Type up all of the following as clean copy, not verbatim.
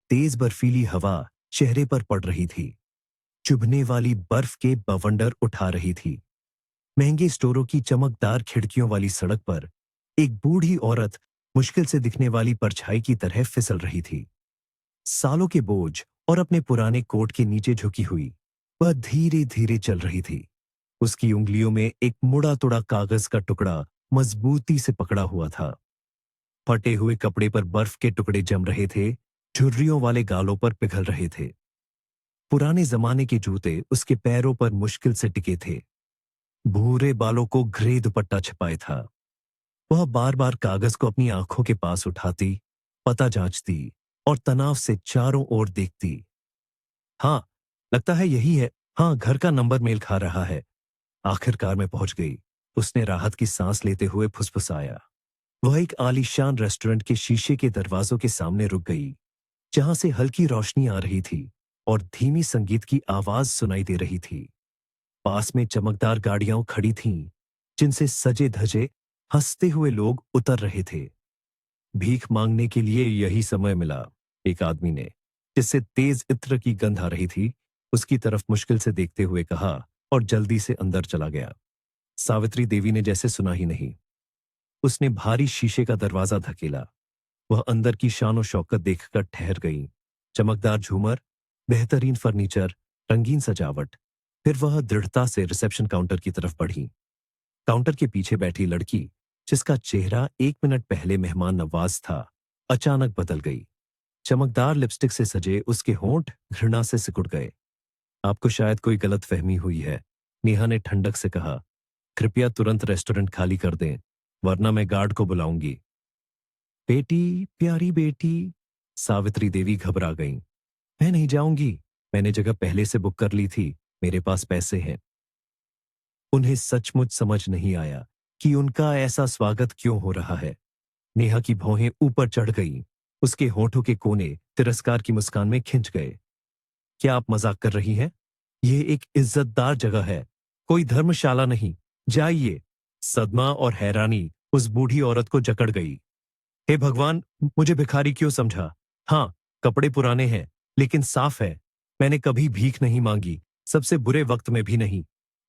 तेज बर्फीली हवा चेहरे पर पड़ रही थी। चुभने वाली बर्फ के बवंडर उठा रही थी। महंगे स्टोरों की चमकदार खिड़कियों वाली सड़क पर एक बूढ़ी औरत मुश्किल से दिखने वाली परछाई की तरह फिसल रही थी। सालों के बोझ और अपने पुराने कोट के नीचे झुकी हुई वह धीरे धीरे चल रही थी। उसकी उंगलियों में एक मुड़ा तुड़ा कागज का टुकड़ा मजबूती से पकड़ा हुआ था। फटे हुए कपड़े पर बर्फ के टुकड़े जम रहे थे, झुर्रियों वाले गालों पर पिघल रहे थे। पुराने जमाने के जूते उसके पैरों पर मुश्किल से टिके थे। भूरे बालों को ग्रे दुपट्टा छिपाए था। वह बार बार कागज को अपनी आंखों के पास उठाती, पता जांचती और तनाव से चारों ओर देखती। हाँ, लगता है यही है। हाँ, घर का नंबर मेल खा रहा है। आखिरकार में पहुंच गई। उसने राहत की सांस लेते हुए फुसफुसाया। वह एक आलीशान रेस्टोरेंट के शीशे के दरवाजों के सामने रुक गई, जहां से हल्की रोशनी आ रही थी और धीमी संगीत की आवाज सुनाई दे रही थी। पास में चमकदार गाड़ियां खड़ी थीं, जिनसे सजे धजे हंसते हुए लोग उतर रहे थे। भीख मांगने के लिए यही समय मिला। एक आदमी ने, जिससे तेज इत्र की गंध आ रही थी, उसकी तरफ मुश्किल से देखते हुए कहा और जल्दी से अंदर चला गया। सावित्री देवी ने जैसे सुना ही नहीं। उसने भारी शीशे का दरवाजा धकेला। वह अंदर की शान और शौकत देखकर ठहर गई। चमकदार झूमर, बेहतरीन फर्नीचर, रंगीन सजावट। फिर वह दृढ़ता से रिसेप्शन काउंटर की तरफ बढ़ी। काउंटर के पीछे बैठी लड़की, जिसका चेहरा 1 मिनट पहले मेहमान नवाज था, अचानक बदल गई। चमकदार लिपस्टिक से सजे उसके होंठ घृणा से सिकुड़ गए। आपको शायद कोई गलतफहमी हुई है, नेहा ने ठंडक से कहा। कृपया तुरंत रेस्टोरेंट खाली कर दें, वरना मैं गार्ड को बुलाऊंगी। बेटी, प्यारी बेटी, सावित्री देवी घबरा गईं। मैं नहीं जाऊंगी। मैंने जगह पहले से बुक कर ली थी। मेरे पास पैसे हैं। उन्हें सचमुच समझ नहीं आया कि उनका ऐसा स्वागत क्यों हो रहा है। नेहा की भौहें ऊपर चढ़ गईं। उसके होठों के कोने तिरस्कार की मुस्कान में खिंच गए। क्या आप मजाक कर रही हैं? यह एक इज्जतदार जगह है, कोई धर्मशाला नहीं। जाइए। सदमा और हैरानी उस बूढ़ी औरत को जकड़ गई। हे भगवान, मुझे भिखारी क्यों समझा? हाँ, कपड़े पुराने हैं, लेकिन साफ है। मैंने कभी भीख नहीं मांगी, सबसे बुरे वक्त में भी नहीं।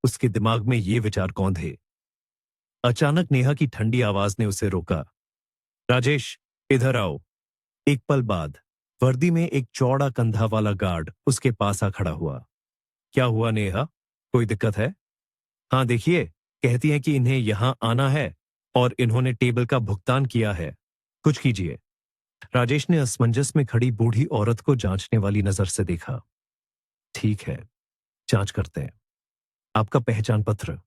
उसके दिमाग में ये विचार कौन थे? अचानक नेहा की ठंडी आवाज ने उसे रोका। राजेश, इधर आओ। एक पल बाद वर्दी में एक चौड़ा कंधा वाला गार्ड उसके पास आ खड़ा हुआ। क्या हुआ नेहा, कोई दिक्कत है? हाँ, देखिए, कहती हैं कि इन्हें यहां आना है और इन्होंने टेबल का भुगतान किया है। कुछ कीजिए। राजेश ने असमंजस में खड़ी बूढ़ी औरत को जांचने वाली नजर से देखा। ठीक है, जांच करते हैं। आपका पहचान पत्र।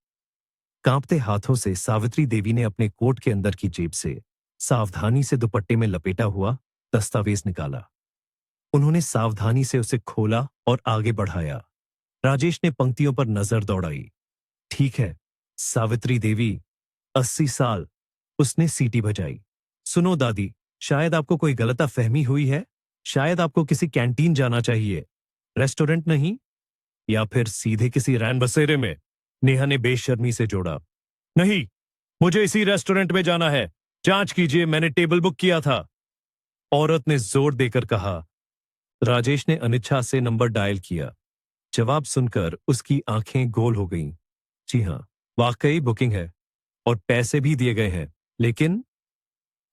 कांपते हाथों से सावित्री देवी ने अपने कोट के अंदर की जेब से सावधानी से दुपट्टे में लपेटा हुआ दस्तावेज निकाला। उन्होंने सावधानी से उसे खोला और आगे बढ़ाया। राजेश ने पंक्तियों पर नजर दौड़ाई। ठीक है, सावित्री देवी, 80 साल। उसने सीटी बजाई। सुनो दादी, शायद आपको कोई गलतफहमी हुई है। शायद आपको किसी कैंटीन जाना चाहिए, रेस्टोरेंट नहीं। या फिर सीधे किसी रैन बसेरे में। नेहा ने बेशर्मी से जोड़ा। नहीं, मुझे इसी रेस्टोरेंट में जाना है। जांच कीजिए, मैंने टेबल बुक किया था। औरत ने जोर देकर कहा। राजेश ने अनिच्छा से नंबर डायल किया। जवाब सुनकर उसकी आंखें गोल हो गईं। जी हां, वाकई बुकिंग है और पैसे भी दिए गए हैं, लेकिन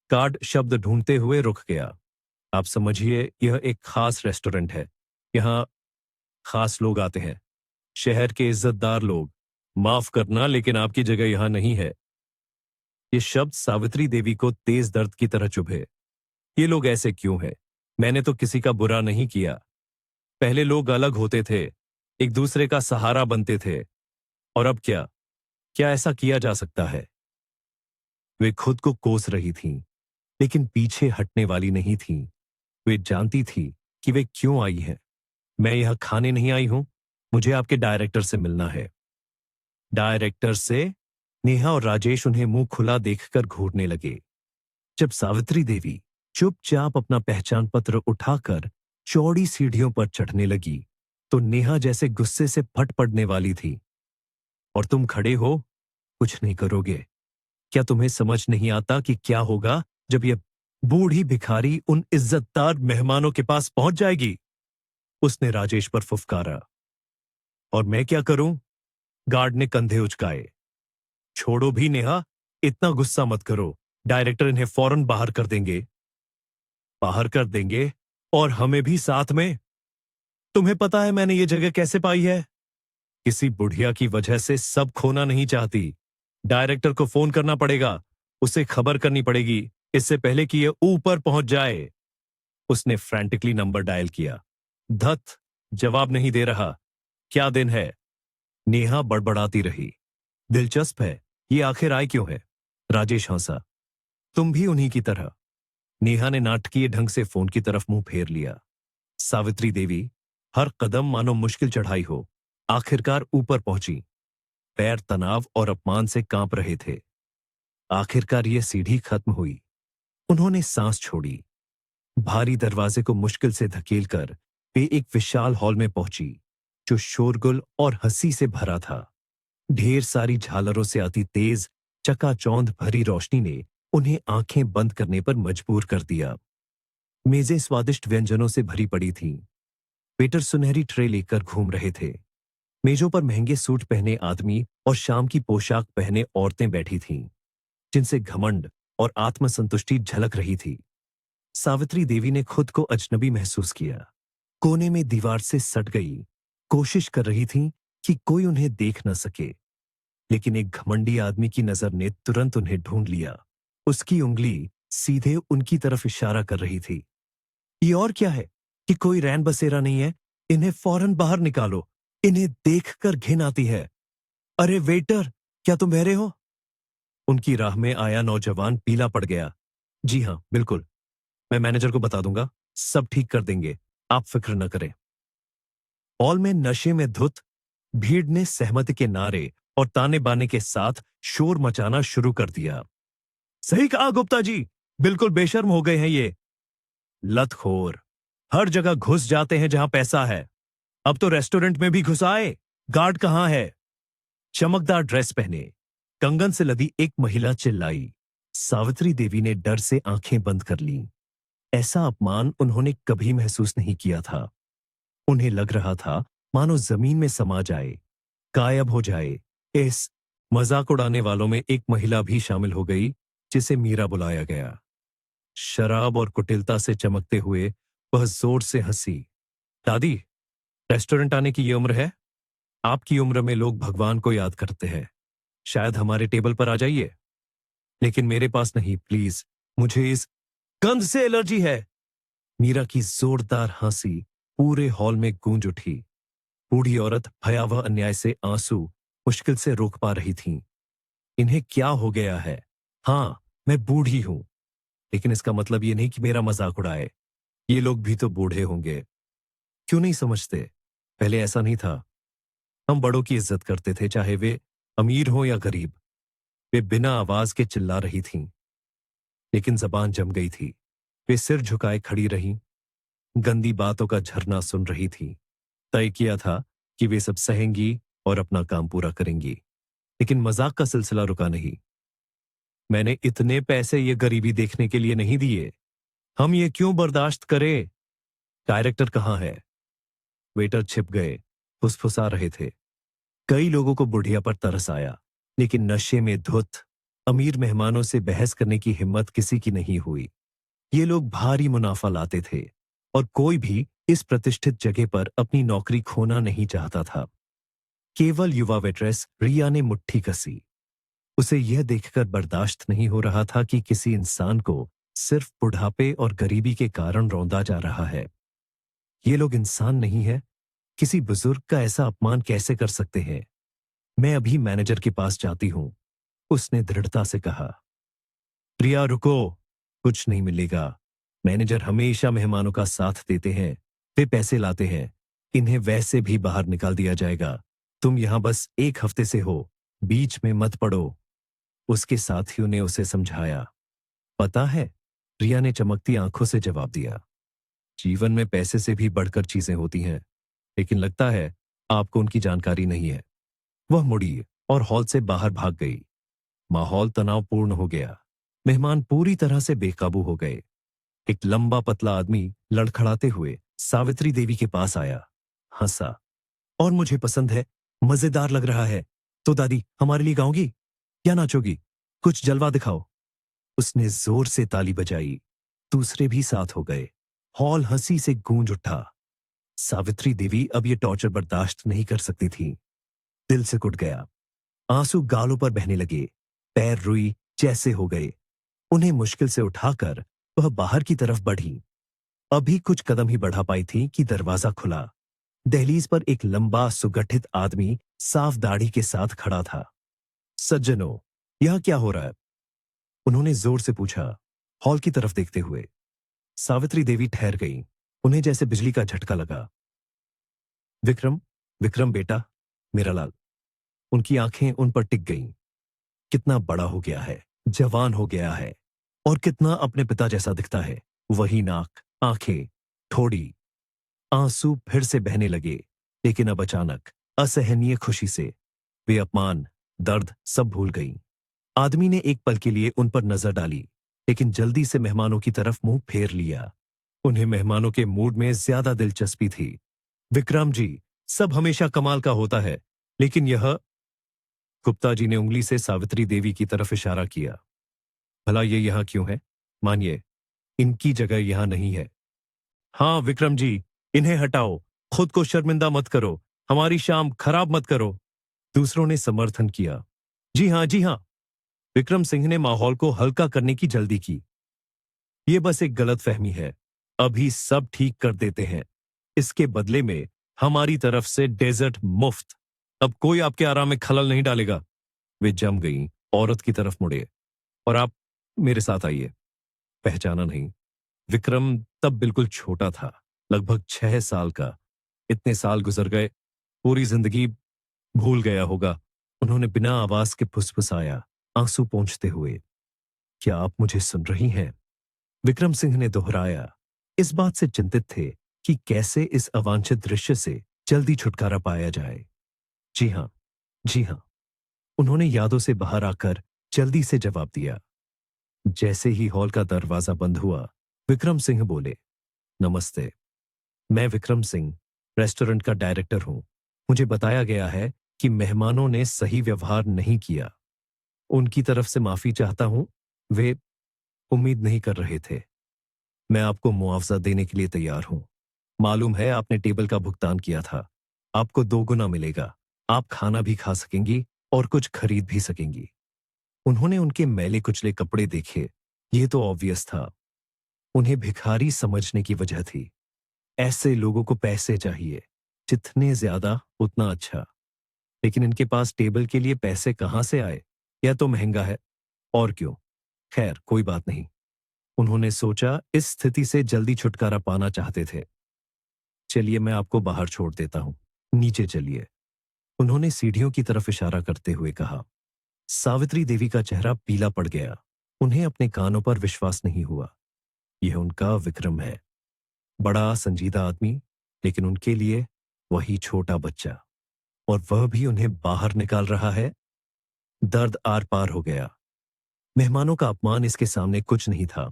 कार्ड शब्द ढूंढते हुए रुक गया। आप समझिए, यह एक खास रेस्टोरेंट है। यहां खास लोग आते हैं, शहर के इज्जतदार लोग। माफ करना, लेकिन आपकी जगह यहां नहीं है। ये शब्द सावित्री देवी को तेज दर्द की तरह चुभे। ये लोग ऐसे क्यों हैं? मैंने तो किसी का बुरा नहीं किया। पहले लोग अलग होते थे, एक दूसरे का सहारा बनते थे। और अब क्या? क्या ऐसा किया जा सकता है? वे खुद को कोस रही थीं, लेकिन पीछे हटने वाली नहीं थीं। वे जानती थी कि वे क्यों आई हैं। मैं यह खाने नहीं आई हूं, मुझे आपके डायरेक्टर से मिलना है। डायरेक्टर से? नेहा और राजेश उन्हें मुंह खुला देखकर घूरने लगे। जब सावित्री देवी चुपचाप अपना पहचान पत्र उठाकर चौड़ी सीढ़ियों पर चढ़ने लगी, तो नेहा जैसे गुस्से से फट पड़ने वाली थी। और तुम खड़े हो, कुछ नहीं करोगे? क्या तुम्हें समझ नहीं आता कि क्या होगा जब यह बूढ़ी भिखारी उन इज्जतदार मेहमानों के पास पहुंच जाएगी। उसने राजेश पर फुफकारा। और मैं क्या करूं? गार्ड ने कंधे उचकाए। छोड़ो भी नेहा, इतना गुस्सा मत करो। डायरेक्टर इन्हें फौरन बाहर कर देंगे। बाहर कर देंगे? और हमें भी साथ में? तुम्हें पता है मैंने ये जगह कैसे पाई है? किसी बुढ़िया की वजह से सब खोना नहीं चाहती। डायरेक्टर को फोन करना पड़ेगा, उसे खबर करनी पड़ेगी इससे पहले कि ये ऊपर पहुंच जाए। उसने फ्रैंटिकली नंबर डायल किया। धत, जवाब नहीं दे रहा। क्या दिन है? नेहा बड़बड़ाती रही। दिलचस्प है, ये आखिर आए क्यों है? राजेश हंसा। तुम भी उन्हीं की तरह। नेहा ने नाटकीय ढंग से फोन की तरफ मुंह फेर लिया। सावित्री देवी हर कदम मानो मुश्किल चढ़ाई हो, आखिरकार ऊपर पहुंची। पैर तनाव और अपमान से कांप रहे थे। आखिरकार यह सीढ़ी खत्म हुई। उन्होंने सांस छोड़ी। भारी दरवाजे को मुश्किल से धकेलकर वे एक विशाल हॉल में पहुंची, जो शोरगुल और हंसी से भरा था। ढेर सारी झालरों से आती तेज चकाचौंध भरी रोशनी ने उन्हें आंखें बंद करने पर मजबूर कर दिया। मेजें स्वादिष्ट व्यंजनों से भरी पड़ी थीं। वेटर सुनहरी ट्रे लेकर घूम रहे थे। मेजों पर महंगे सूट पहने आदमी और शाम की पोशाक पहने औरतें बैठी थीं, जिनसे घमंड और आत्मसंतुष्टि झलक रही थी। सावित्री देवी ने खुद को अजनबी महसूस किया। कोने में दीवार से सट गई, कोशिश कर रही थी कि कोई उन्हें देख न सके। लेकिन एक घमंडी आदमी की नजर ने तुरंत उन्हें ढूंढ लिया। उसकी उंगली सीधे उनकी तरफ इशारा कर रही थी। ये और क्या है कि कोई रैन बसेरा नहीं है? इन्हें फौरन बाहर निकालो। इन्हें देखकर घिन आती है। अरे वेटर, क्या तुम बहरे हो? उनकी राह में आया नौजवान पीला पड़ गया। जी हां, बिल्कुल। मैं मैनेजर को बता दूंगा, सब ठीक कर देंगे, आप फिक्र न करें। हॉल में नशे में धुत भीड़ ने सहमति के नारे और ताने बाने के साथ शोर मचाना शुरू कर दिया। सही कहा गुप्ता जी, बिल्कुल बेशर्म हो गए हैं ये लतखोर। हर जगह घुस जाते हैं जहां पैसा है। अब तो रेस्टोरेंट में भी घुस आए। गार्ड कहां है? चमकदार ड्रेस पहने, कंगन से लदी एक महिला चिल्लाई। सावित्री देवी ने डर से आंखें बंद कर लीं। ऐसा अपमान उन्होंने कभी महसूस नहीं किया था। उन्हें लग रहा था मानो जमीन में समा जाए, गायब हो जाए। इस मजाक उड़ाने वालों में एक महिला भी शामिल हो गई, जिसे मीरा बुलाया गया। शराब और कुटिलता से चमकते हुए वह जोर से हंसी। दादी, रेस्टोरेंट आने की ये उम्र है? आपकी उम्र में लोग भगवान को याद करते हैं। शायद हमारे टेबल पर आ जाइए। लेकिन मेरे पास नहीं, प्लीज। मुझे इस गंध से एलर्जी है। मीरा की जोरदार हंसी पूरे हॉल में गूंज उठी। बूढ़ी औरत भयावह अन्याय से आंसू मुश्किल से रोक पा रही थी। इन्हें क्या हो गया है? हाँ, मैं बूढ़ी हूं, लेकिन इसका मतलब ये नहीं कि मेरा मजाक उड़ाए। ये लोग भी तो बूढ़े होंगे। क्यों नहीं समझते? पहले ऐसा नहीं था। हम बड़ों की इज्जत करते थे, चाहे वे अमीर हो या गरीब। वे बिना आवाज के चिल्ला रही थीं, लेकिन जबान जम गई थी। वे सिर झुकाए खड़ी रहीं, गंदी बातों का झरना सुन रही थी। तय किया था कि वे सब सहेंगी और अपना काम पूरा करेंगी। लेकिन मजाक का सिलसिला रुका नहीं। मैंने इतने पैसे ये गरीबी देखने के लिए नहीं दिए। हम ये क्यों बर्दाश्त करें? डायरेक्टर कहाँ है? वेटर छिप गए, फुसफुसा रहे थे। कई लोगों को बुढ़िया पर तरस आया, लेकिन नशे में धुत अमीर मेहमानों से बहस करने की हिम्मत किसी की नहीं हुई। ये लोग भारी मुनाफा लाते थे और कोई भी इस प्रतिष्ठित जगह पर अपनी नौकरी खोना नहीं चाहता था। केवल युवा वेट्रेस रिया ने मुट्ठी कसी। उसे यह देखकर बर्दाश्त नहीं हो रहा था कि किसी इंसान को सिर्फ बुढ़ापे और गरीबी के कारण रौंदा जा रहा है। ये लोग इंसान नहीं है। किसी बुजुर्ग का ऐसा अपमान कैसे कर सकते हैं? मैं अभी मैनेजर के पास जाती हूं, उसने दृढ़ता से कहा। प्रिया रुको, कुछ नहीं मिलेगा। मैनेजर हमेशा मेहमानों का साथ देते हैं, वे पैसे लाते हैं। इन्हें वैसे भी बाहर निकाल दिया जाएगा। तुम यहां बस एक हफ्ते से हो, बीच में मत पड़ो। उसके साथियों ने उसे समझाया। पता है, प्रिया ने चमकती आंखों से जवाब दिया। जीवन में पैसे से भी बढ़कर चीजें होती हैं, लेकिन लगता है आपको उनकी जानकारी नहीं है। वह मुड़ी और हॉल से बाहर भाग गई। माहौल तनावपूर्ण हो गया। मेहमान पूरी तरह से बेकाबू हो गए। एक लंबा पतला आदमी लड़खड़ाते हुए सावित्री देवी के पास आया, हंसा, और मुझे पसंद है, मजेदार लग रहा है। तो दादी हमारे लिए गाओगी या नाचोगी? कुछ जलवा दिखाओ। उसने जोर से ताली बजाई। दूसरे भी साथ हो गए। हॉल हंसी से गूंज उठा। सावित्री देवी अब ये टॉर्चर बर्दाश्त नहीं कर सकती थी। दिल से कुट गया। आंसू गालों पर बहने लगे। पैर रुई जैसे हो गए। उन्हें मुश्किल से उठाकर वह बाहर की तरफ बढ़ी। अभी कुछ कदम ही बढ़ा पाई थी कि दरवाजा खुला। दहलीज पर एक लंबा सुगठित आदमी साफ दाढ़ी के साथ खड़ा था। सज्जनों, यह क्या हो रहा है? उन्होंने जोर से पूछा, हॉल की तरफ देखते हुए। सावित्री देवी ठहर गई। उन्हें जैसे बिजली का झटका लगा। विक्रम, विक्रम बेटा, मेरा लाल। उनकी आंखें उन पर टिक गईं। कितना बड़ा हो गया है, जवान हो गया है, और कितना अपने पिता जैसा दिखता है। वही नाक, आंखें, ठोड़ी। आंसू फिर से बहने लगे, लेकिन अब अचानक, असहनीय खुशी से वे अपमान, दर्द सब भूल गईं। आदमी ने एक पल के लिए उन पर नजर डाली, लेकिन जल्दी से मेहमानों की तरफ मुंह फेर लिया। उन्हें मेहमानों के मूड में ज्यादा दिलचस्पी थी। विक्रम जी, सब हमेशा कमाल का होता है, लेकिन यह। गुप्ता जी ने उंगली से सावित्री देवी की तरफ इशारा किया। भला ये यहां क्यों है? मानिए, इनकी जगह यहां नहीं है। हाँ विक्रम जी, इन्हें हटाओ। खुद को शर्मिंदा मत करो। हमारी शाम खराब मत करो। दूसरों ने समर्थन किया। जी हाँ, जी हाँ। विक्रम सिंह ने माहौल को हल्का करने की जल्दी की। ये बस एक गलतफहमी है। अभी सब ठीक कर देते हैं। इसके बदले में हमारी तरफ से डेजर्ट मुफ्त। अब कोई आपके आराम में खलल नहीं डालेगा। वे जम गई, औरत की तरफ मुड़े। और आप मेरे साथ आइए। पहचाना नहीं। विक्रम तब बिल्कुल छोटा था, लगभग 6 साल का। इतने साल गुजर गए, पूरी जिंदगी भूल गया होगा। उन्होंने बिना आवाज के फुसफुसाया, आंसू पोंछते हुए। क्या आप मुझे सुन रही हैं? विक्रम सिंह ने दोहराया। इस बात से चिंतित थे कि कैसे इस अवांछित दृश्य से जल्दी छुटकारा पाया जाए। जी हां, जी हां। उन्होंने यादों से बाहर आकर जल्दी से जवाब दिया। जैसे ही हॉल का दरवाजा बंद हुआ, विक्रम सिंह बोले, नमस्ते। मैं विक्रम सिंह, रेस्टोरेंट का डायरेक्टर हूं। मुझे बताया गया है कि मेहमानों ने सही व्यवहार नहीं किया। उनकी तरफ से माफी चाहता हूं। वे उम्मीद नहीं कर रहे थे। मैं आपको मुआवजा देने के लिए तैयार हूं। मालूम है आपने टेबल का भुगतान किया था। आपको 2 गुना मिलेगा। आप खाना भी खा सकेंगी और कुछ खरीद भी सकेंगी। उन्होंने उनके मैले कुचले कपड़े देखे। यह तो ऑब्वियस था। उन्हें भिखारी समझने की वजह थी। ऐसे लोगों को पैसे चाहिए, जितने ज्यादा उतना अच्छा। लेकिन इनके पास टेबल के लिए पैसे कहां से आए? यह तो महंगा है। और क्यों? खैर, कोई बात नहीं। उन्होंने सोचा इस स्थिति से जल्दी छुटकारा पाना चाहते थे। चलिए मैं आपको बाहर छोड़ देता हूं। नीचे चलिए। उन्होंने सीढ़ियों की तरफ इशारा करते हुए कहा। सावित्री देवी का चेहरा पीला पड़ गया। उन्हें अपने कानों पर विश्वास नहीं हुआ। यह उनका विक्रम है। बड़ा संजीदा आदमी, लेकिन उनके लिए वही छोटा बच्चा। और वह भी उन्हें बाहर निकाल रहा है। दर्द आर पार हो गया। मेहमानों का अपमान इसके सामने कुछ नहीं था।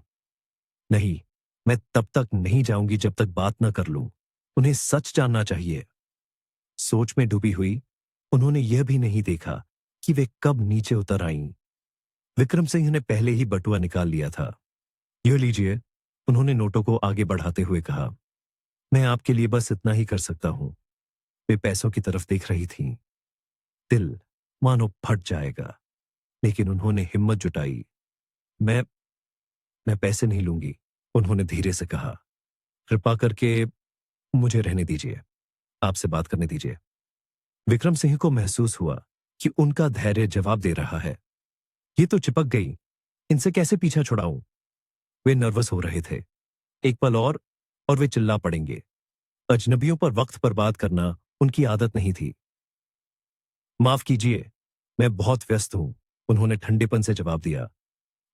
नहीं, मैं तब तक नहीं जाऊंगी जब तक बात न कर लूं। उन्हें सच जानना चाहिए। सोच में डूबी हुई, उन्होंने यह भी नहीं देखा कि वे कब नीचे उतर आईं। विक्रम सिंह ने पहले ही बटुआ निकाल लिया था। यह लीजिए। उन्होंने नोटों को आगे बढ़ाते हुए कहा। मैं आपके लिए बस इतना ही कर सकता हूं। वे पैसों की तरफ देख रही थीं। दिल मानो फट जाएगा, लेकिन उन्होंने हिम्मत जुटाई। मैं मैं पैसे नहीं लूंगी, उन्होंने धीरे से कहा। कृपा करके मुझे रहने दीजिए। आपसे बात करने दीजिए। विक्रम सिंह को महसूस हुआ कि उनका धैर्य जवाब दे रहा है। ये तो चिपक गई। इनसे कैसे पीछा छुड़ाऊं? वे नर्वस हो रहे थे। एक पल और वे चिल्ला पड़ेंगे। अजनबियों पर वक्त बर्बाद करना उनकी आदत नहीं थी। माफ कीजिए, मैं बहुत व्यस्त हूं, उन्होंने ठंडेपन से जवाब दिया।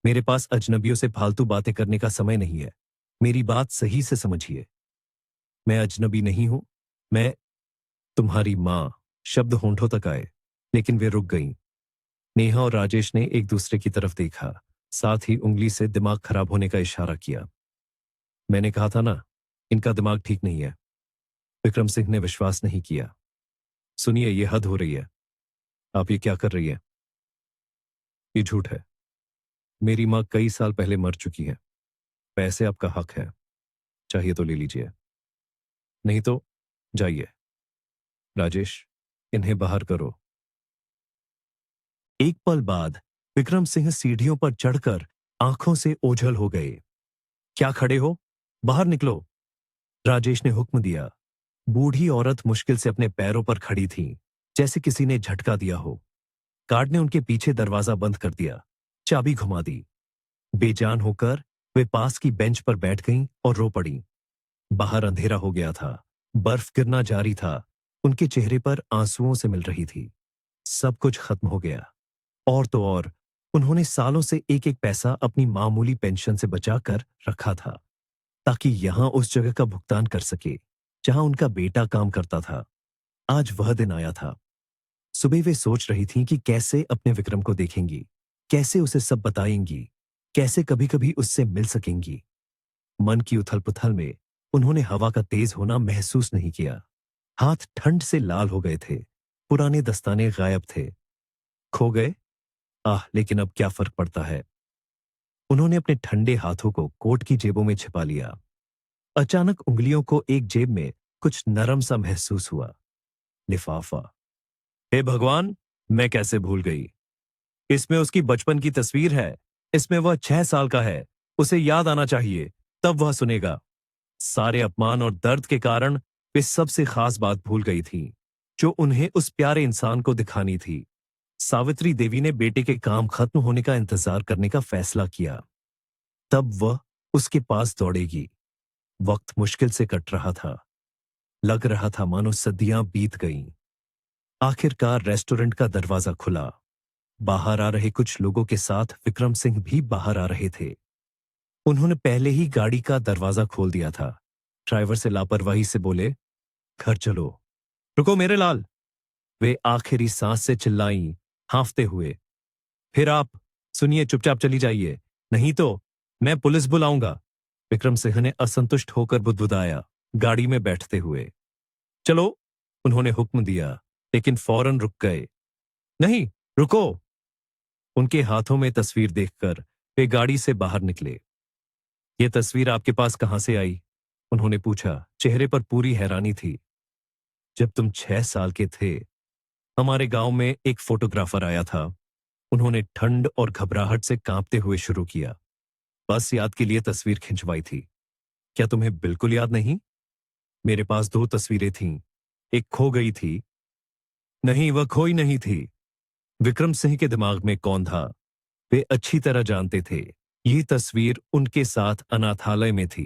मेरे पास अजनबियों से फालतू बातें करने का समय नहीं है। मेरी बात सही से समझिए। मैं अजनबी नहीं हूं। मैं तुम्हारी मां। शब्द होंठों तक आए, लेकिन वे रुक गईं। नेहा और राजेश ने एक दूसरे की तरफ देखा, साथ ही उंगली से दिमाग खराब होने का इशारा किया। मैंने कहा था ना, इनका दिमाग ठीक नहीं है। विक्रम सिंह ने विश्वास नहीं किया। सुनिए, ये हद हो रही है। आप ये क्या कर रही है? ये झूठ है। मेरी माँ कई साल पहले मर चुकी है। पैसे आपका हक है, चाहिए तो ले लीजिए, नहीं तो जाइए। राजेश, इन्हें बाहर करो। एक पल बाद विक्रम सिंह सीढ़ियों पर चढ़कर आंखों से ओझल हो गए। क्या खड़े हो? बाहर निकलो, राजेश ने हुक्म दिया। बूढ़ी औरत मुश्किल से अपने पैरों पर खड़ी थी, जैसे किसी ने झटका दिया हो। गार्ड ने उनके पीछे दरवाजा बंद कर दिया, चाबी घुमा दी। बेजान होकर वे पास की बेंच पर बैठ गईं और रो पड़ीं। बाहर अंधेरा हो गया था, बर्फ गिरना जारी था, उनके चेहरे पर आंसुओं से मिल रही थी। सब कुछ खत्म हो गया। और तो और, उन्होंने सालों से एक एक पैसा अपनी मामूली पेंशन से बचाकर रखा था, ताकि यहां उस जगह का भुगतान कर सके जहां उनका बेटा काम करता था। आज वह दिन आया था। सुबह वे सोच रही थीं कि कैसे अपने विक्रम को देखेंगी, कैसे उसे सब बताएंगी, कैसे कभी कभी उससे मिल सकेंगी। मन की उथल पुथल में उन्होंने हवा का तेज होना महसूस नहीं किया। हाथ ठंड से लाल हो गए थे, पुराने दस्ताने गायब थे। खो गए? आह, लेकिन अब क्या फर्क पड़ता है। उन्होंने अपने ठंडे हाथों को कोट की जेबों में छिपा लिया। अचानक उंगलियों को एक जेब में कुछ नरम सा महसूस हुआ। लिफाफा। हे भगवान, मैं कैसे भूल गई। इसमें उसकी बचपन की तस्वीर है। इसमें वह 6 साल का है। उसे याद आना चाहिए, तब वह सुनेगा। सारे अपमान और दर्द के कारण वे सबसे खास बात भूल गई थी, जो उन्हें उस प्यारे इंसान को दिखानी थी। सावित्री देवी ने बेटे के काम खत्म होने का इंतजार करने का फैसला किया। तब वह उसके पास दौड़ेगी। वक्त मुश्किल से कट रहा था। लग रहा था मानो सदियां बीत गईं। आखिरकार रेस्टोरेंट का दरवाजा खुला। बाहर आ रहे कुछ लोगों के साथ विक्रम सिंह भी बाहर आ रहे थे। उन्होंने पहले ही गाड़ी का दरवाजा खोल दिया था। ड्राइवर से लापरवाही से बोले, घर चलो। रुको मेरे लाल, वे आखिरी सांस से चिल्लाईं, हांफते हुए। फिर आप? सुनिए, चुपचाप चली जाइए, नहीं तो मैं पुलिस बुलाऊंगा, विक्रम सिंह ने असंतुष्ट होकर बुदबुदाया, गाड़ी में बैठते हुए। चलो, उन्होंने हुक्म दिया, लेकिन फौरन रुक गए। नहीं, रुको। उनके हाथों में तस्वीर देखकर वे गाड़ी से बाहर निकले। ये तस्वीर आपके पास कहां से आई? उन्होंने पूछा, चेहरे पर पूरी हैरानी थी। जब तुम 6 साल के थे, हमारे गांव में एक फोटोग्राफर आया था। उन्होंने ठंड और घबराहट से कांपते हुए शुरू किया। बस याद के लिए तस्वीर खिंचवाई थी। क्या तुम्हें बिल्कुल याद नहीं? मेरे पास 2 तस्वीरें थीं। एक खो गई थी। नहीं, वह खोई नहीं थी। विक्रम सिंह के दिमाग में कौन था, वे अच्छी तरह जानते थे। ये तस्वीर उनके साथ अनाथालय में थी,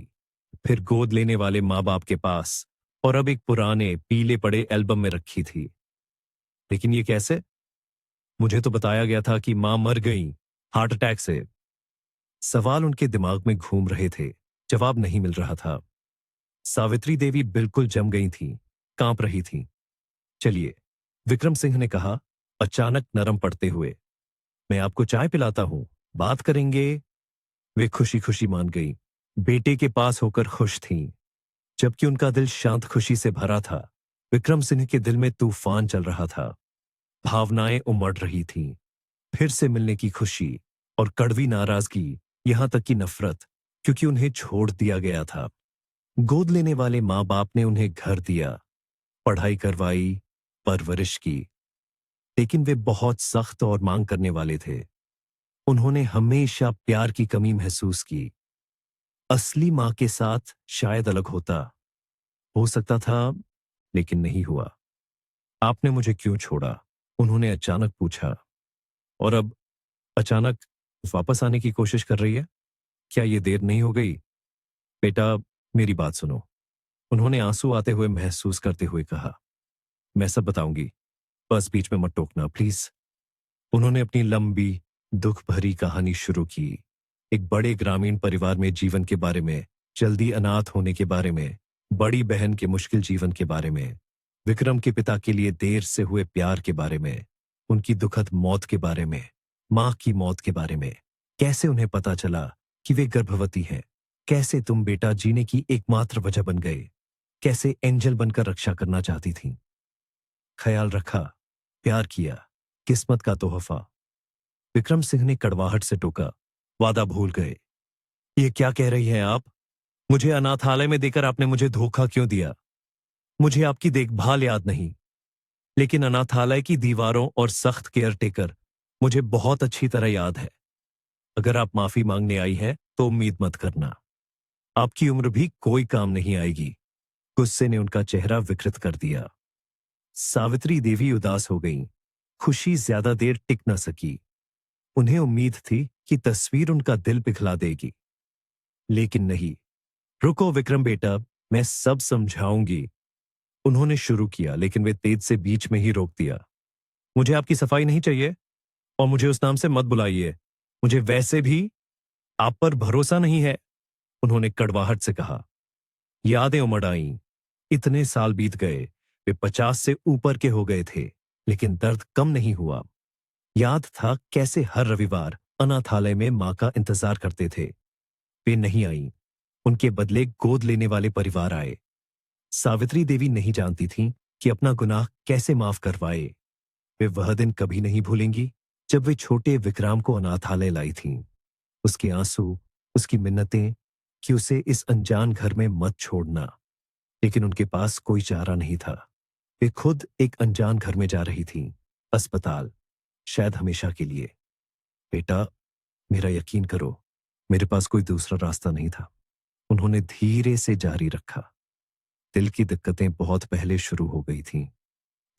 फिर गोद लेने वाले माँ बाप के पास, और अब एक पुराने पीले पड़े एल्बम में रखी थी। लेकिन ये कैसे? मुझे तो बताया गया था कि मां मर गई, हार्ट अटैक से। सवाल उनके दिमाग में घूम रहे थे, जवाब नहीं मिल रहा था। सावित्री देवी बिल्कुल जम गई थीं, कांप रही थीं। चलिए, विक्रम सिंह ने कहा, अचानक नरम पड़ते हुए। मैं आपको चाय पिलाता हूं, बात करेंगे। वे खुशी खुशी मान गई। बेटे के पास होकर खुश थीं, जबकि उनका दिल शांत खुशी से भरा था। विक्रम सिंह के दिल में तूफान चल रहा था। भावनाएं उमड़ रही थीं, फिर से मिलने की खुशी और कड़वी नाराजगी, यहां तक कि नफरत, क्योंकि उन्हें छोड़ दिया गया था। गोद लेने वाले माँ बाप ने उन्हें घर दिया, पढ़ाई करवाई, परवरिश की, लेकिन वे बहुत सख्त और मांग करने वाले थे। उन्होंने हमेशा प्यार की कमी महसूस की। असली माँ के साथ शायद अलग होता, हो सकता था, लेकिन नहीं हुआ। आपने मुझे क्यों छोड़ा? उन्होंने अचानक पूछा। और अब अचानक वापस आने की कोशिश कर रही है? क्या ये देर नहीं हो गई? बेटा, मेरी बात सुनो, उन्होंने आंसू आते हुए महसूस करते हुए कहा। मैं सब बताऊंगी, बस बीच में मत टोकना प्लीज। उन्होंने अपनी लंबी, दुख भरी कहानी शुरू की। एक बड़े ग्रामीण परिवार में जीवन के बारे में, जल्दी अनाथ होने के बारे में, बड़ी बहन के मुश्किल जीवन के बारे में, विक्रम के पिता के लिए देर से हुए प्यार के बारे में, उनकी दुखद मौत के बारे में, मां की मौत के बारे में, कैसे उन्हें पता चला कि वे गर्भवती हैं, कैसे तुम बेटा जीने की एकमात्र वजह बन गए, कैसे एंजल बनकर रक्षा करना चाहती थी। ख्याल रखा, प्यार किया, किस्मत का तोहफा। विक्रम सिंह ने कड़वाहट से टोका। वादा भूल गए। ये क्या कह रही हैं आप? मुझे अनाथालय में देकर आपने मुझे धोखा क्यों दिया? मुझे आपकी देखभाल याद नहीं, लेकिन अनाथालय की दीवारों और सख्त केयरटेकर मुझे बहुत अच्छी तरह याद है। अगर आप माफी मांगने आई हैं तो उम्मीद मत करना, आपकी उम्र भी कोई काम नहीं आएगी। गुस्से ने उनका चेहरा विकृत कर दिया। सावित्री देवी उदास हो गईं। खुशी ज्यादा देर टिक न सकी। उन्हें उम्मीद थी कि तस्वीर उनका दिल पिघला देगी, लेकिन नहीं। रुको विक्रम बेटा, मैं सब समझाऊंगी। उन्होंने शुरू किया, लेकिन वे तेज से बीच में ही रोक दिया। मुझे आपकी सफाई नहीं चाहिए और मुझे उस नाम से मत बुलाइए। मुझे वैसे भी आप पर भरोसा नहीं है, उन्होंने कड़वाहट से कहा। यादें उमड़ आईं। इतने साल बीत गए, वे 50 से ऊपर के हो गए थे, लेकिन दर्द कम नहीं हुआ। याद था कैसे हर रविवार अनाथालय में मां का इंतजार करते थे। वे नहीं आईं। उनके बदले गोद लेने वाले परिवार आए। सावित्री देवी नहीं जानती थीं कि अपना गुनाह कैसे माफ करवाए। वे वह दिन कभी नहीं भूलेंगी जब वे छोटे विक्राम को अनाथालय लाई थीं। उसके आंसू, उसकी मिन्नतें कि उसे इस अनजान घर में मत छोड़ना। लेकिन उनके पास कोई चारा नहीं था। वे खुद एक अनजान घर में जा रही थीं, अस्पताल, शायद हमेशा के लिए। बेटा, मेरा यकीन करो, मेरे पास कोई दूसरा रास्ता नहीं था, उन्होंने धीरे से जारी रखा। दिल की दिक्कतें बहुत पहले शुरू हो गई थीं,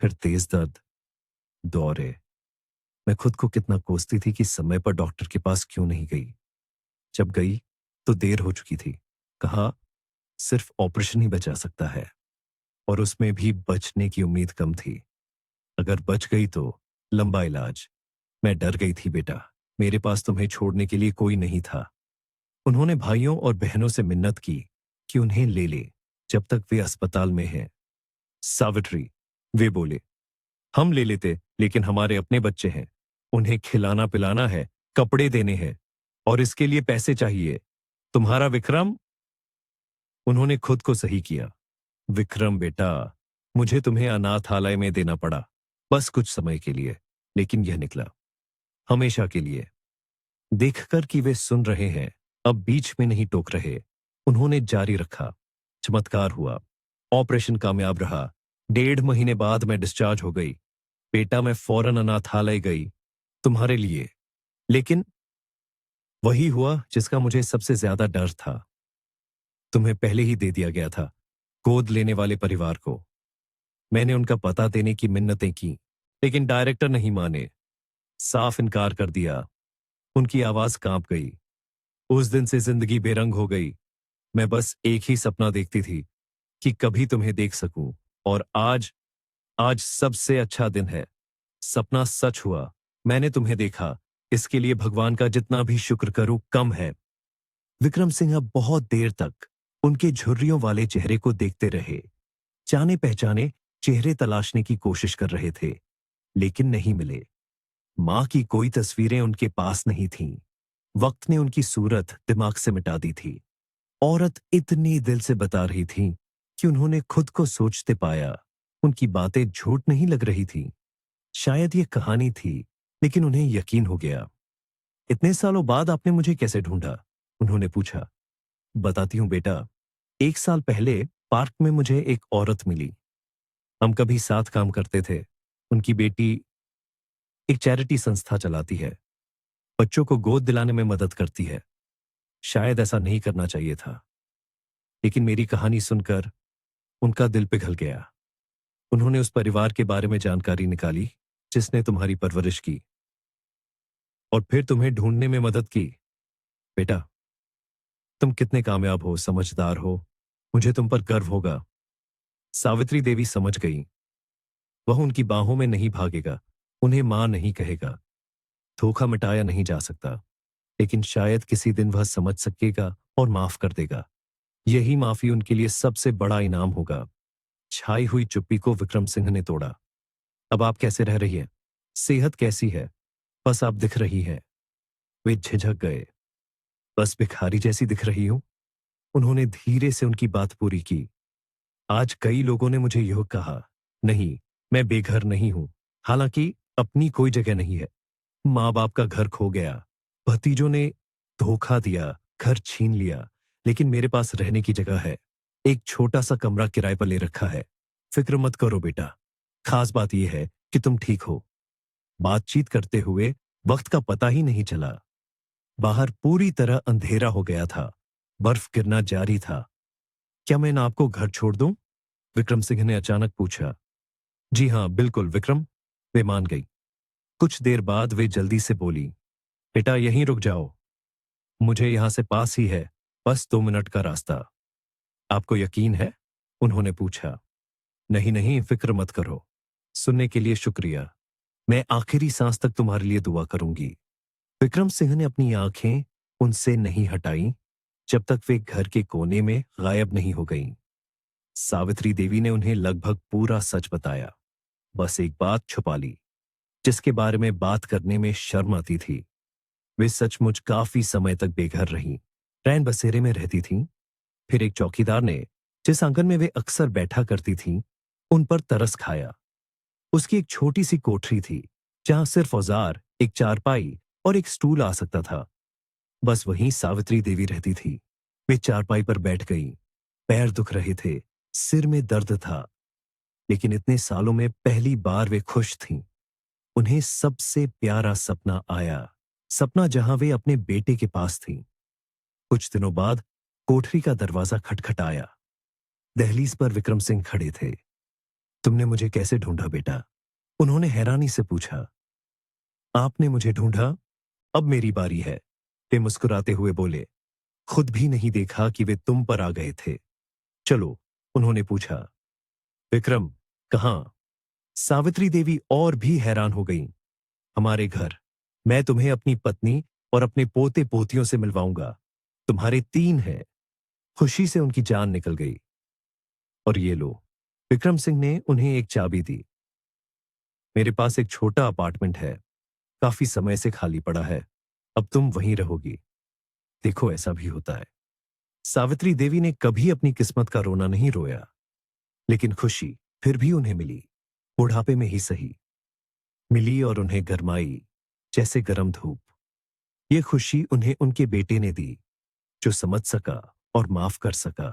फिर तेज दर्द, दौरे। मैं खुद को कितना कोसती थी कि समय पर डॉक्टर के पास क्यों नहीं गई। जब गई तो देर हो चुकी थी। कहा सिर्फ ऑपरेशन ही बचा सकता है, और उसमें भी बचने की उम्मीद कम थी। अगर बच गई तो लंबा इलाज। मैं डर गई थी बेटा, मेरे पास तुम्हें छोड़ने के लिए कोई नहीं था। उन्होंने भाइयों और बहनों से मिन्नत की कि उन्हें ले ले जब तक वे अस्पताल में हैं। सावित्री, वे बोले, हम ले लेते, लेकिन हमारे अपने बच्चे हैं। उन्हें खिलाना पिलाना है, कपड़े देने हैं, और इसके लिए पैसे चाहिए। तुम्हारा विक्रम। उन्होंने खुद को सही किया। विक्रम बेटा, मुझे तुम्हें अनाथालय में देना पड़ा, बस कुछ समय के लिए, लेकिन यह निकला हमेशा के लिए। देखकर कि वे सुन रहे हैं, अब बीच में नहीं टोक रहे, उन्होंने जारी रखा। चमत्कार हुआ। ऑपरेशन कामयाब रहा। 1.5 महीने बाद मैं डिस्चार्ज हो गई। बेटा, मैं फौरन अनाथालय गई तुम्हारे लिए। लेकिन वही हुआ जिसका मुझे सबसे ज्यादा डर था। तुम्हें पहले ही दे दिया गया था गोद लेने वाले परिवार को। मैंने उनका पता देने की मिन्नतें की, लेकिन डायरेक्टर नहीं माने, साफ इनकार कर दिया। उनकी आवाज कांप गई। उस दिन से जिंदगी बेरंग हो गई। मैं बस एक ही सपना देखती थी कि कभी तुम्हें देख सकूं, और आज, आज सबसे अच्छा दिन है। सपना सच हुआ। मैंने तुम्हें देखा। इसके लिए भगवान का जितना भी शुक्र करूं कम है। विक्रम सिंह अब बहुत देर तक उनके झुर्रियों वाले चेहरे को देखते रहे। जाने पहचाने चेहरे तलाशने की कोशिश कर रहे थे, लेकिन नहीं मिले। मां की कोई तस्वीरें उनके पास नहीं थीं। वक्त ने उनकी सूरत दिमाग से मिटा दी थी। औरत इतनी दिल से बता रही थी कि उन्होंने खुद को सोचते पाया। उनकी बातें झूठ नहीं लग रही थी। शायद ये कहानी थी, लेकिन उन्हें यकीन हो गया। इतने सालों बाद आपने मुझे कैसे ढूंढा? उन्होंने पूछा। बताती हूं बेटा। 1 साल पहले पार्क में मुझे एक औरत मिली। हम कभी साथ काम करते थे। उनकी बेटी एक चैरिटी संस्था चलाती है, बच्चों को गोद दिलाने में मदद करती है। शायद ऐसा नहीं करना चाहिए था, लेकिन मेरी कहानी सुनकर उनका दिल पिघल गया। उन्होंने उस परिवार के बारे में जानकारी निकाली जिसने तुम्हारी परवरिश की, और फिर तुम्हें ढूंढने में मदद की। बेटा, तुम कितने कामयाब हो, समझदार हो, मुझे तुम पर गर्व होगा। सावित्री देवी समझ गई। वह उनकी बाहों में नहीं भागेगा, उन्हें मां नहीं कहेगा। धोखा मिटाया नहीं जा सकता, लेकिन शायद किसी दिन वह समझ सकेगा और माफ कर देगा। यही माफी उनके लिए सबसे बड़ा इनाम होगा। छाई हुई चुप्पी को विक्रम सिंह ने तोड़ा। अब आप कैसे रह रही हैं? सेहत कैसी है? बस आप दिख रही हैं। वे झिझक गए। बस भिखारी जैसी दिख रही हूं? उन्होंने धीरे से उनकी बात पूरी की। आज कई लोगों ने मुझे यह कहा, नहीं, मैं बेघर नहीं हूं, हालांकि अपनी कोई जगह नहीं है। माँ बाप का घर खो गया, भतीजों ने धोखा दिया, घर छीन लिया, लेकिन मेरे पास रहने की जगह है। एक छोटा सा कमरा किराए पर ले रखा है। फिक्र मत करो बेटा, खास बात यह है कि तुम ठीक हो। बातचीत करते हुए वक्त का पता ही नहीं चला। बाहर पूरी तरह अंधेरा हो गया था, बर्फ गिरना जारी था। क्या मैं ना आपको घर छोड़ दूं? विक्रम सिंह ने अचानक पूछा। जी हां, बिल्कुल विक्रम, वे मान गई। कुछ देर बाद वे जल्दी से बोली, बेटा यहीं रुक जाओ, मुझे यहां से पास ही है, बस 2 मिनट का रास्ता। आपको यकीन है? उन्होंने पूछा। नहीं नहीं, फिक्र मत करो। सुनने के लिए शुक्रिया। मैं आखिरी सांस तक तुम्हारे लिए दुआ करूंगी। विक्रम सिंह ने अपनी आंखें उनसे नहीं हटाई जब तक वे घर के कोने में गायब नहीं हो गईं। सावित्री देवी ने उन्हें लगभग पूरा सच बताया, बस एक बात छुपा ली, जिसके बारे में बात करने में शर्म आती थी। वे सचमुच काफी समय तक बेघर रहीं, रैन बसेरे में रहती थीं। फिर एक चौकीदार ने, जिस आंगन में वे अक्सर बैठा करती थीं, उन पर तरस खाया। उसकी एक छोटी सी कोठरी थी, जहां सिर्फ औजार, एक चारपाई और एक स्टूल आ सकता था। बस वहीं सावित्री देवी रहती थी। वे चारपाई पर बैठ गईं। पैर दुख रहे थे, सिर में दर्द था, लेकिन इतने सालों में पहली बार वे खुश थीं। उन्हें सबसे प्यारा सपना आया, सपना जहां वे अपने बेटे के पास थीं। कुछ दिनों बाद कोठरी का दरवाजा खटखटाया। दहलीज पर विक्रम सिंह खड़े थे। तुमने मुझे कैसे ढूंढा बेटा? उन्होंने हैरानी से पूछा। आपने मुझे ढूंढा, अब मेरी बारी है, वे मुस्कुराते हुए बोले। खुद भी नहीं देखा कि वे तुम पर आ गए थे। चलो, उन्होंने पूछा। विक्रम, कहां? सावित्री देवी और भी हैरान हो गईं। हमारे घर। मैं तुम्हें अपनी पत्नी और अपने पोते पोतियों से मिलवाऊंगा। तुम्हारे 3 हैं। खुशी से उनकी जान निकल गई। और ये लो, विक्रम सिंह ने उन्हें एक चाबी दी। मेरे पास एक छोटा अपार्टमेंट है, काफी समय से खाली पड़ा है, अब तुम वहीं रहोगी। देखो, ऐसा भी होता है। सावित्री देवी ने कभी अपनी किस्मत का रोना नहीं रोया, लेकिन खुशी फिर भी उन्हें मिली, बुढ़ापे में ही सही मिली, और उन्हें गरमाई जैसे गरम धूप। ये खुशी उन्हें उनके बेटे ने दी, जो समझ सका और माफ कर सका।